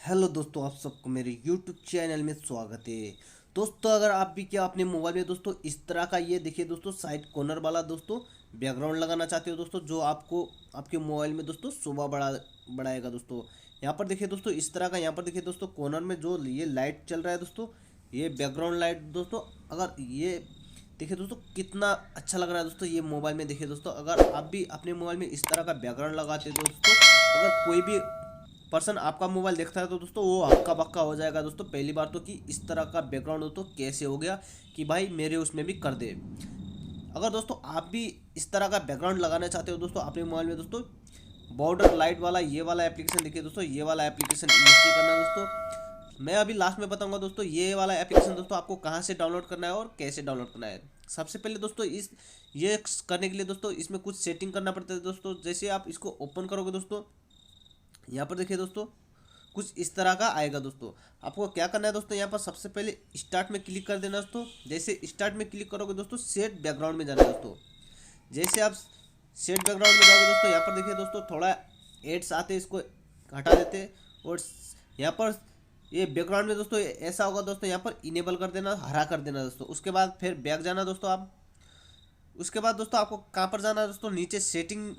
Hello दोस्तों, आप सबको मेरे YouTube चैनल में स्वागत है। दोस्तों अगर आप भी क्या अपने मोबाइल में दोस्तों इस तरह का ये देखिए दोस्तों साइड कॉर्नर वाला दोस्तों बैकग्राउंड लगाना चाहते हो दोस्तों, जो आपको आपके मोबाइल में दोस्तों शोभा बढ़ाएगा दोस्तों। यहाँ पर देखिए दोस्तों इस तरह का, यहाँ पर देखिए दोस्तों कॉर्नर में जो ये लाइट चल रहा है दोस्तों, ये बैकग्राउंड लाइट दोस्तों। अगर ये देखिए दोस्तों कितना अच्छा लग रहा है दोस्तों ये मोबाइल में। देखिए दोस्तों अगर आप भी अपने मोबाइल में इस तरह का बैकग्राउंड लगाते हो दोस्तों, अगर कोई भी पर्सन आपका मोबाइल देखता है तो दोस्तों वो हक्का बक्का हो जाएगा दोस्तों। पहली बार तो कि इस तरह का बैकग्राउंड हो तो कैसे हो गया कि भाई मेरे उसमें भी कर दे। अगर दोस्तों आप भी इस तरह का बैकग्राउंड लगाना चाहते हो दोस्तों अपने मोबाइल में दोस्तों, बॉर्डर लाइट वाला ये वाला एप्लीकेशन देखिए दोस्तों, ये वाला एप्लीकेशन इंस्टॉल करना है दोस्तों। मैं अभी लास्ट में बताऊंगा दोस्तों ये वाला एप्लीकेशन दोस्तों आपको कहाँ से डाउनलोड करना है और कैसे डाउनलोड करना है। सबसे पहले दोस्तों ये करने के लिए दोस्तों इसमें कुछ सेटिंग करना पड़ता है दोस्तों। जैसे आप इसको ओपन करोगे दोस्तों, यहाँ पर देखिए दोस्तों कुछ इस तरह का आएगा दोस्तों। आपको क्या करना है दोस्तों, यहाँ पर सबसे पहले स्टार्ट में क्लिक कर देना दोस्तों। जैसे स्टार्ट में क्लिक करोगे दोस्तों सेट बैकग्राउंड में जाना है दोस्तों। जैसे आप सेट बैकग्राउंड में जाओगे दोस्तों, यहाँ पर देखिए दोस्तों थोड़ा एड्स आते हैं, इसको हटा देते हैं। और यहाँ पर ये बैकग्राउंड में दोस्तों ऐसा होगा दोस्तों, यहाँ पर इनेबल कर देना, हरा कर देना दोस्तों। उसके बाद फिर बैक जाना दोस्तों आप। उसके बाद दोस्तों आपको कहाँ पर जाना है दोस्तों, नीचे सेटिंग,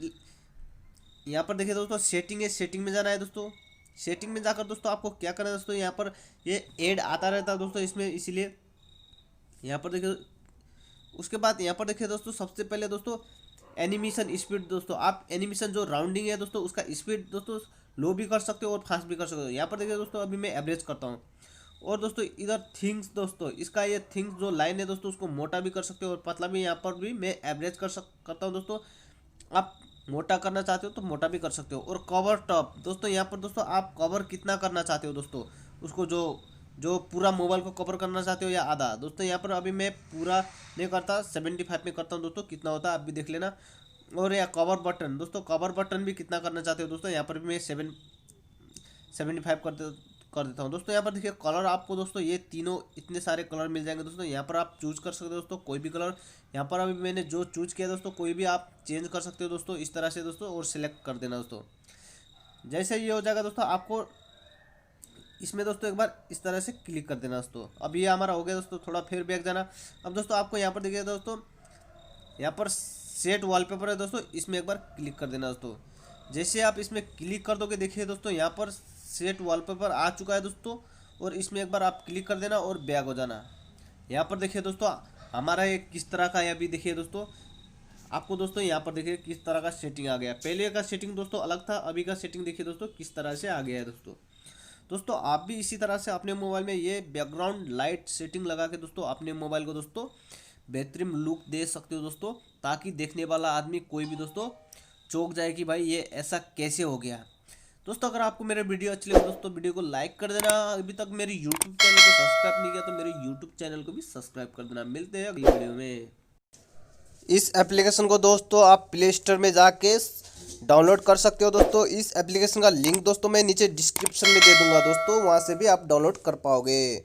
यहाँ पर देखिए दोस्तों सेटिंग है, सेटिंग में जाना है दोस्तों। सेटिंग में जाकर दोस्तों आपको क्या करना है दोस्तों, यहाँ पर ये ऐड आता रहता है दोस्तों इसमें, इसीलिए यहाँ पर देखिए। उसके बाद यहाँ पर देखिए दोस्तों सबसे पहले दोस्तों एनिमेशन स्पीड दोस्तों, आप एनिमेशन जो राउंडिंग है दोस्तों उसका स्पीड दोस्तों लो भी कर सकते हो और फास्ट भी कर सकते हो। यहाँ पर देखिए दोस्तों अभी मैं एवरेज करता हूँ। और दोस्तों इधर थिंग्स दोस्तों, इसका ये थिंग्स जो लाइन है दोस्तों उसको मोटा भी कर सकते हो और पतला भी। यहाँ पर भी मैं एवरेज करता हूँ दोस्तों। आप मोटा करना चाहते हो तो मोटा भी कर सकते हो। और कवर टॉप दोस्तों, यहाँ पर दोस्तों आप कवर कितना करना चाहते हो दोस्तों, उसको जो जो पूरा मोबाइल को कवर करना चाहते हो या आधा दोस्तों। यहाँ पर अभी मैं पूरा नहीं करता, 75 में करता हूँ दोस्तों, कितना होता है आप भी देख लेना। और या कवर बटन दोस्तों, कवर बटन भी कितना करना चाहते हो दोस्तों, यहाँ पर भी मैं 75 कर देता हूँ दोस्तों। यहाँ पर देखिए कलर आपको दोस्तों ये तीनों इतने सारे कलर मिल जाएंगे दोस्तों। यहाँ पर आप चूज कर सकते हो दोस्तों कोई भी कलर। यहाँ पर अभी मैंने जो चूज किया दोस्तों, कोई भी आप चेंज कर सकते हो दोस्तों इस तरह से दोस्तों, और सिलेक्ट कर देना दोस्तों। जैसे ये हो जाएगा दोस्तों, आपको इसमें दोस्तों एक बार इस तरह से क्लिक कर देना दोस्तों। अब ये हमारा हो गया दोस्तों, थोड़ा फिर बैक जाना। अब दोस्तों आपको यहाँ पर देखिए दोस्तों, यहाँ पर सेट वॉलपेपर है दोस्तों, इसमें एक बार क्लिक कर देना दोस्तों। जैसे आप इसमें क्लिक कर दोगे देखिए दोस्तों यहाँ पर सेट वॉलपेपर आ चुका है दोस्तों। और इसमें एक बार आप क्लिक कर देना और बैक हो जाना। यहाँ पर देखिए दोस्तों हमारा ये किस तरह का है, अभी देखिए दोस्तों आपको दोस्तों यहाँ पर देखिए किस तरह का सेटिंग आ गया। पहले का सेटिंग दोस्तों अलग था, अभी का सेटिंग देखिए दोस्तों किस तरह से आ गया है दोस्तों। दोस्तों आप भी इसी तरह से अपने मोबाइल में ये बैकग्राउंड लाइट सेटिंग लगा के दोस्तों अपने मोबाइल को दोस्तों बेहतरीन लुक दे सकते हो दोस्तों, ताकि देखने वाला आदमी कोई भी दोस्तों चौंक जाए कि भाई ये ऐसा कैसे हो गया। दोस्तों अगर आपको मेरा वीडियो अच्छी लगे दोस्तों, वीडियो को लाइक कर देना। अभी तक मेरे यूट्यूब चैनल को सब्सक्राइब नहीं किया तो मेरे यूट्यूब चैनल को भी सब्सक्राइब कर देना। मिलते हैं अगली वीडियो में। इस एप्लीकेशन को दोस्तों आप प्ले स्टोर में जाके डाउनलोड कर सकते हो दोस्तों। इस एप्लीकेशन का लिंक दोस्तों मैं नीचे डिस्क्रिप्शन में दे दूंगा दोस्तों, वहाँ से भी आप डाउनलोड कर पाओगे।